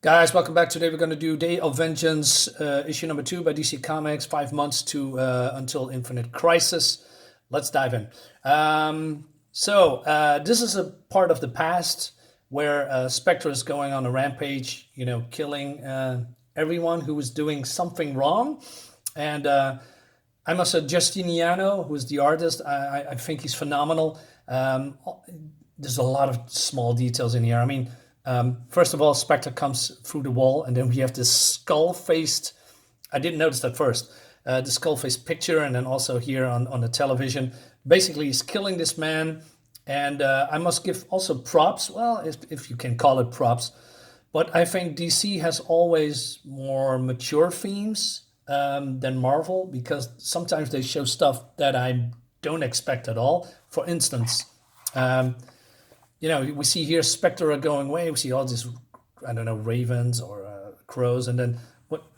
Guys, welcome back. Today we're going to do Day of Vengeance, issue number 2 by DC Comics, 5 months to until Infinite Crisis. Let's dive in. This is a part of the past where Spectre is going on a rampage, killing everyone who was doing something wrong. And I must say, Justiniano, who's the artist, I think he's phenomenal. There's a lot of small details in here. I mean, first of all, Spectre comes through the wall, and then we have this skull-faced. I didn't notice that first. The skull-faced picture, and then also here on the television. Basically, he's killing this man, and I must give also props. Well, if you can call it props, but I think DC has always more mature themes than Marvel, because sometimes they show stuff that I don't expect at all. For instance. We see here Spectre are going away. We see all these, I don't know, ravens or crows. And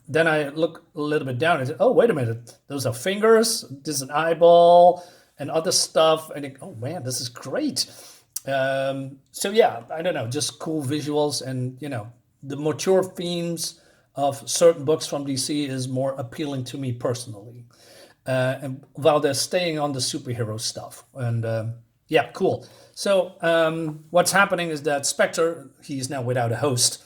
then I look a little bit down and say, oh, wait a minute. Those are fingers. This is an eyeball and other stuff. And oh, man, this is great. I don't know, just cool visuals. And, the mature themes of certain books from DC is more appealing to me personally. And while they're staying on the superhero stuff. And cool. So what's happening is that Spectre, he is now without a host.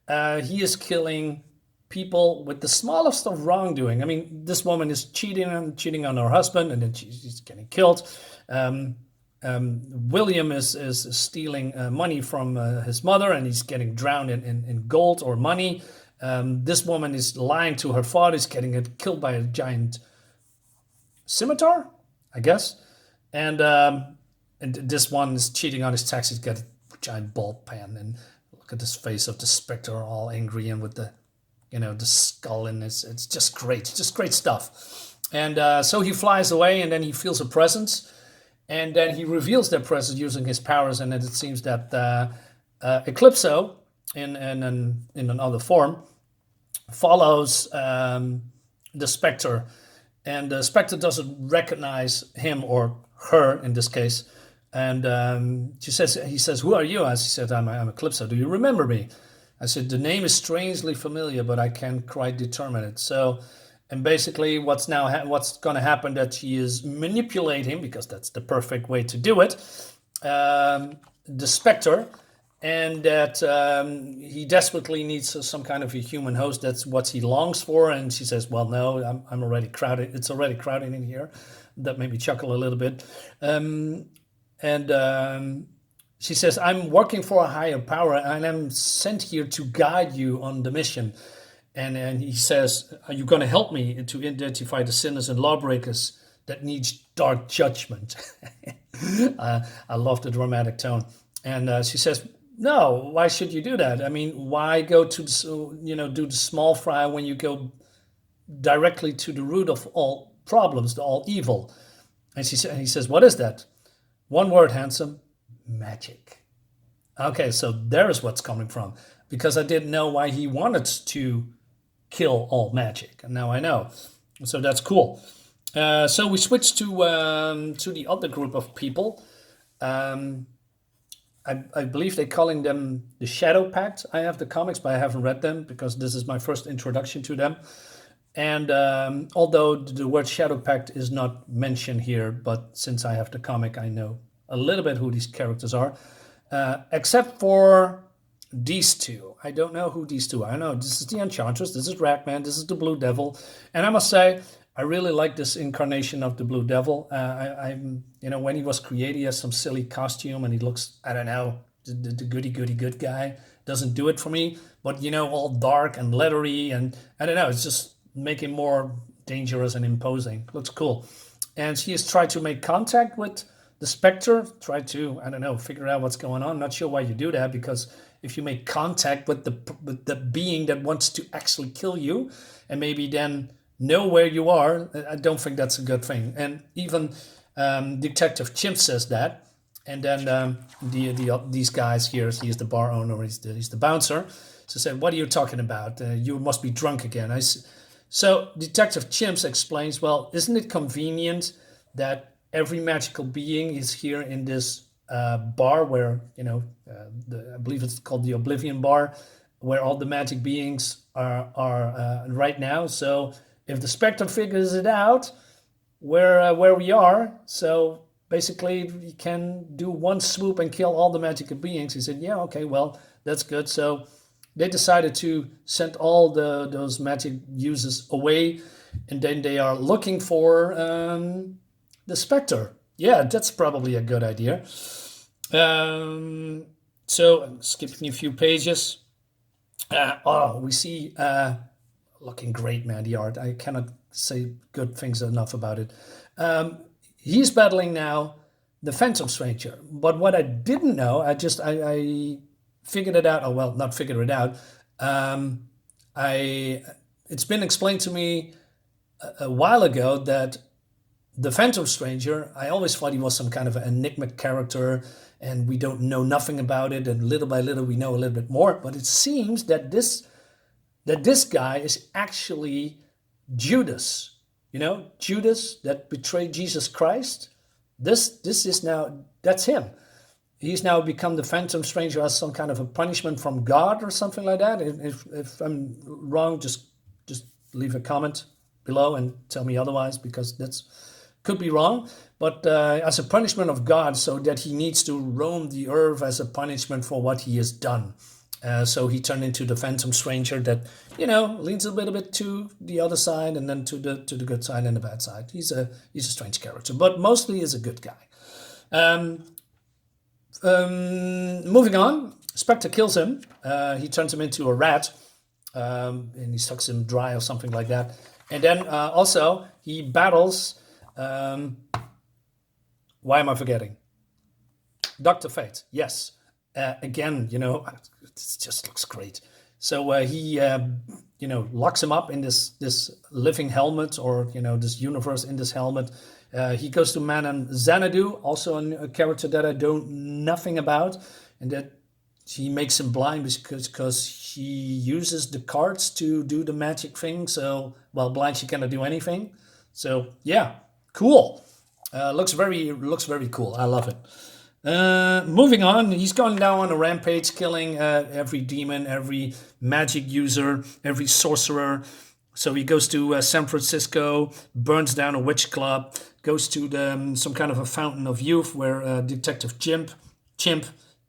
He is killing people with the smallest of wrongdoing. I mean, this woman is cheating on her husband, and then she's getting killed. William is stealing money from his mother, and he's getting drowned in gold or money. This woman is lying to her father, is getting killed by a giant scimitar, I guess. And this one is cheating on his taxes, got a giant ball pen, and look at this face of the Spectre, all angry and with the, the skull, and it's just great stuff. And so he flies away, and then he feels a presence, and then he reveals their presence using his powers, and then it seems that Eclipso, in another form, follows the Spectre, and the Spectre doesn't recognize him or her in this case. And he says, who are you? As he said, I'm Eclipso. Do you remember me? I said, the name is strangely familiar, but I can't quite determine it. So, and basically what's going to happen, that she is manipulating, because that's the perfect way to do it, the Spectre, and that he desperately needs some kind of a human host. That's what he longs for. And she says, well, no, I'm already crowded. It's already crowded in here. That made me chuckle a little bit. And she says, I'm working for a higher power, and I'm sent here to guide you on the mission. And he says, are you going to help me to identify the sinners and lawbreakers that need dark judgment? I love the dramatic tone. And she says, no, why should you do that? I mean, why go to, do the small fry when you go directly to the root of all problems, all evil? And he says, what is that? One word, handsome: magic. Okay, so there is what's coming from, because I didn't know why he wanted to kill all magic, and now I know. So that's cool. So we switch to the other group of people. I believe they're calling them the Shadowpact. I have the comics, but I haven't read them because this is my first introduction to them. And although the word Shadowpact is not mentioned here, but since I have the comic, I know a little bit who these characters are, except for these two. I don't know who these two are. I know this is the Enchantress, this is Ragman, this is the Blue Devil, and I must say, I really like this incarnation of the Blue Devil. When he was created, he has some silly costume, and he looks, I don't know, the goody good guy. Doesn't do it for me, but all dark and leathery, and I don't know, it's just make him more dangerous and imposing. Looks cool. And she has tried to make contact with the Spectre, try to, I don't know, figure out what's going on. Not sure why you do that, because if you make contact with the being that wants to actually kill you, and maybe then know where you are, I don't think that's a good thing. And even Detective Chimp says that. And then these guys here, he's the bar owner, he's the bouncer. So said, what are you talking about? You must be drunk again. So Detective Chimps explains, well, isn't it convenient that every magical being is here in this bar where, I believe it's called the Oblivion Bar, where all the magic beings are right now. So if the Spectre figures it out, where we are, so basically we can do one swoop and kill all the magical beings. He said, yeah, okay, well, that's good. So they decided to send all those magic users away, and then they are looking for the Spectre. Yeah, that's probably a good idea. So I'm skipping a few pages. We see looking great, man. The art, I cannot say good things enough about it. He's battling now the Phantom Stranger, but what I didn't know, I figured it out. Oh well, not figured it out. I It's been explained to me a while ago that the Phantom Stranger, I always thought he was some kind of an enigmatic character, and we don't know nothing about it. And little by little, we know a little bit more. But it seems that this guy is actually Judas. You know, Judas that betrayed Jesus Christ. This is now, that's him. He's now become the Phantom Stranger as some kind of a punishment from God or something like that. If I'm wrong, just leave a comment below and tell me otherwise, because that's could be wrong. But as a punishment of God, so that he needs to roam the earth as a punishment for what he has done. So he turned into the Phantom Stranger that, leans a little bit to the other side, and then to the good side and the bad side. He's a strange character, but mostly is a good guy. Moving on, Spectre kills him. He turns him into a rat, and he sucks him dry or something like that. And then also he battles. Why am I forgetting? Dr. Fate. Yes. Again, it just looks great. So he, locks him up in this living helmet, or this universe in this helmet. He goes to Manan Xanadu, also a character that I know nothing about, and that he makes him blind because he uses the cards to do the magic thing. So while blind, she cannot do anything. So yeah, cool. Looks very cool. I love it. Moving on, he's going down on a rampage, killing every demon, every magic user, every sorcerer. So he goes to San Francisco, burns down a witch club, goes to some kind of a fountain of youth where Detective Chimp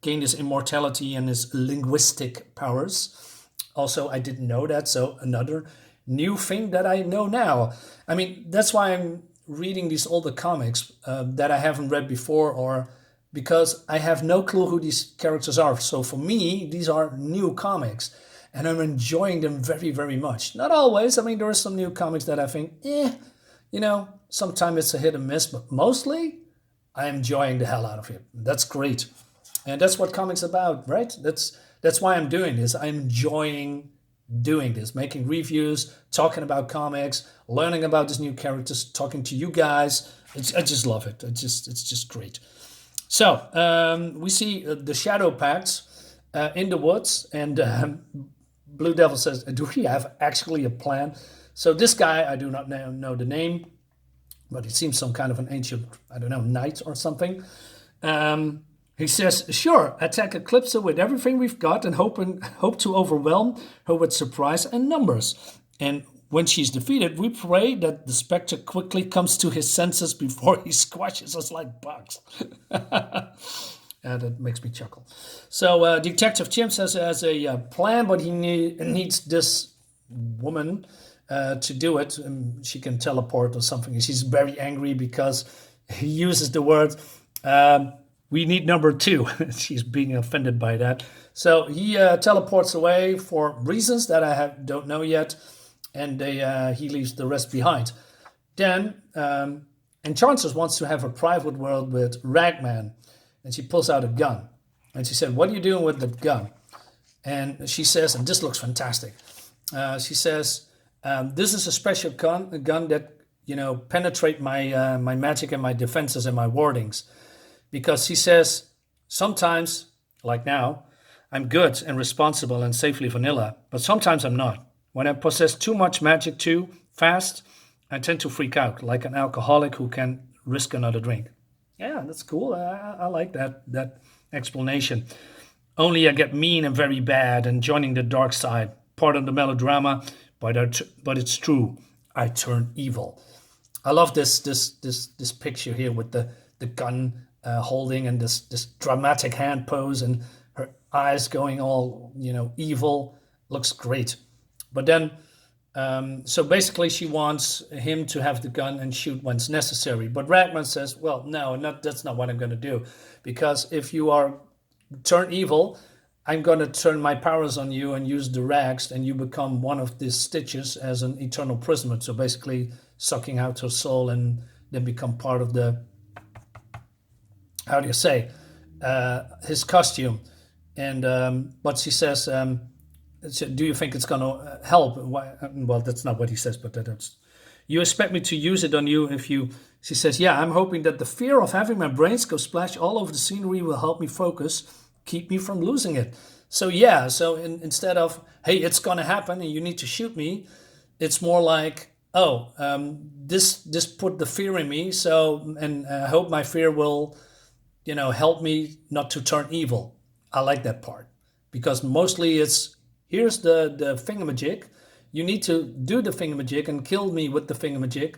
gained his immortality and his linguistic powers. Also, I didn't know that, so another new thing that I know now. I mean, that's why I'm reading these older comics that I haven't read before, or because I have no clue who these characters are. So for me, these are new comics, and I'm enjoying them very, very much. Not always. I mean, there are some new comics that I think, sometimes it's a hit and miss, but mostly I'm enjoying the hell out of it. That's great. And that's what comics about, right? That's why I'm doing this. I'm enjoying doing this, making reviews, talking about comics, learning about these new characters, talking to you guys. I just love it. It's just great. So we see the Shadowpact in the woods, and Blue Devil says, "Do we have actually a plan?" So this guy, I do not know the name, but it seems some kind of an ancient, I don't know, knight or something. He says, "Sure, attack Eclipso with everything we've got and hope to overwhelm her with surprise and numbers. And when she's defeated, we pray that the Spectre quickly comes to his senses before he squashes us like bugs." That makes me chuckle. So Detective Chimp says has a plan, but he needs this woman to do it. And she can teleport or something. She's very angry because he uses the word... we need number 2. She's being offended by that. So he teleports away for reasons that I don't know yet, and he leaves the rest behind. Then Enchantress wants to have a private world with Ragman, and she pulls out a gun. And she said, "What are you doing with the gun?" And she says, and this looks fantastic, she says, "This is a special gun, a gun that penetrate my magic and my defenses and my wardings." Because he says, sometimes, like now, I'm good and responsible and safely vanilla, but sometimes I'm not. When I possess too much magic too fast, I tend to freak out, like an alcoholic who can risk another drink. Yeah, that's cool. I like that explanation. Only I get mean and very bad and joining the dark side. Part of the melodrama, but it's true. I turn evil. I love this picture here with the gun holding and this dramatic hand pose and her eyes going all evil. Looks great. But then so basically she wants him to have the gun and shoot when it's necessary. But Ragman says, well, no, that's not what I'm going to do, because if you are turn evil, I'm going to turn my powers on you and use the rags, and you become one of these stitches as an eternal prisoner. So basically sucking out her soul and then become part of the, how do you say, his costume. And but she says, do you think it's going to help? Well, that's not what he says, but that's, you expect me to use it on you if you, she says, yeah, I'm hoping that the fear of having my brains go splash all over the scenery will help me focus, keep me from losing it. So yeah, so instead of, hey, it's going to happen and you need to shoot me, it's more like, oh, this put the fear in me. So, and I hope my fear will, help me not to turn evil. I like that part, because mostly it's, here's the thingamajig. You need to do the thingamajig and kill me with the thingamajig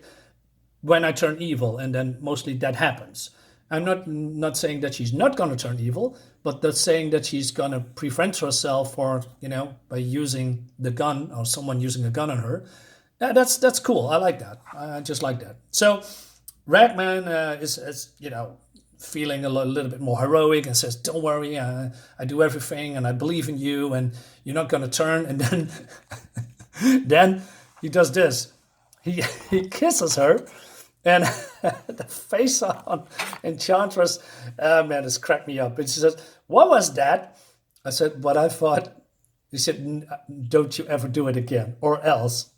when I turn evil, and then mostly that happens. I'm not saying that she's not going to turn evil, but that's saying that she's going to prevent herself, or by using the gun, or someone using a gun on her. That's cool. I like that. I just like that. So Ragman is feeling a little bit more heroic and says, don't worry, I do everything and I believe in you and you're not going to turn. And then then he does this. He kisses her, and the face on Enchantress, man, it's cracked me up. And she says, what was that? I said, what I thought. He said, don't you ever do it again, or else.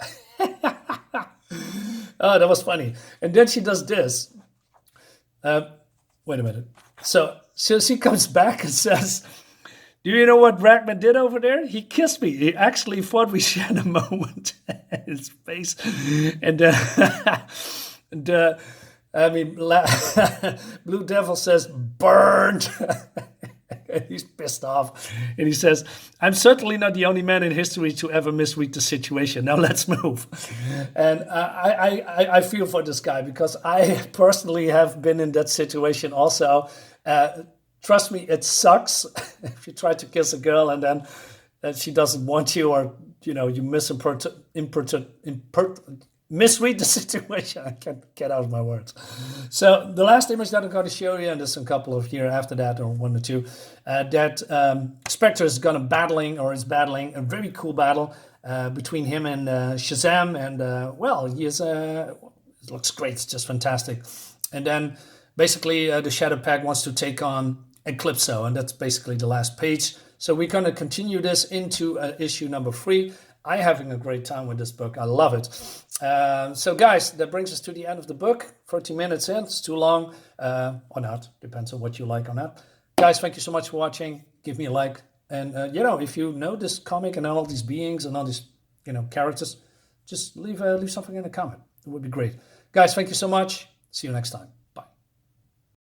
Oh, that was funny. And then she does this. Wait a minute. So she comes back and says, do you know what Ragman did over there? He kissed me. He actually thought we shared a moment. His face. And Blue Devil says, burned. And he's pissed off. And he says, I'm certainly not the only man in history to ever misread the situation. Now let's move. And I feel for this guy, because I personally have been in that situation also. Trust me, it sucks if you try to kiss a girl and then she doesn't want you, or you misread the situation. I can't get out of my words. So the last image that I'm going to show you, and there's a couple of here after that, or one or two, that Spectre is battling a very cool battle between him and Shazam, and well, he is it looks great. It's just fantastic. And then basically the Shadowpact wants to take on Eclipso, and that's basically the last page. So we're going to continue this into issue number 3. I'm having a great time with this book. I love it. So guys, that brings us to the end of the book. 40 minutes in, it's too long, or not. Depends on what you like on that. Guys, thank you so much for watching. Give me a like. And, if you know this comic and all these beings and all these, characters, just leave something in a comment. It would be great. Guys, thank you so much. See you next time.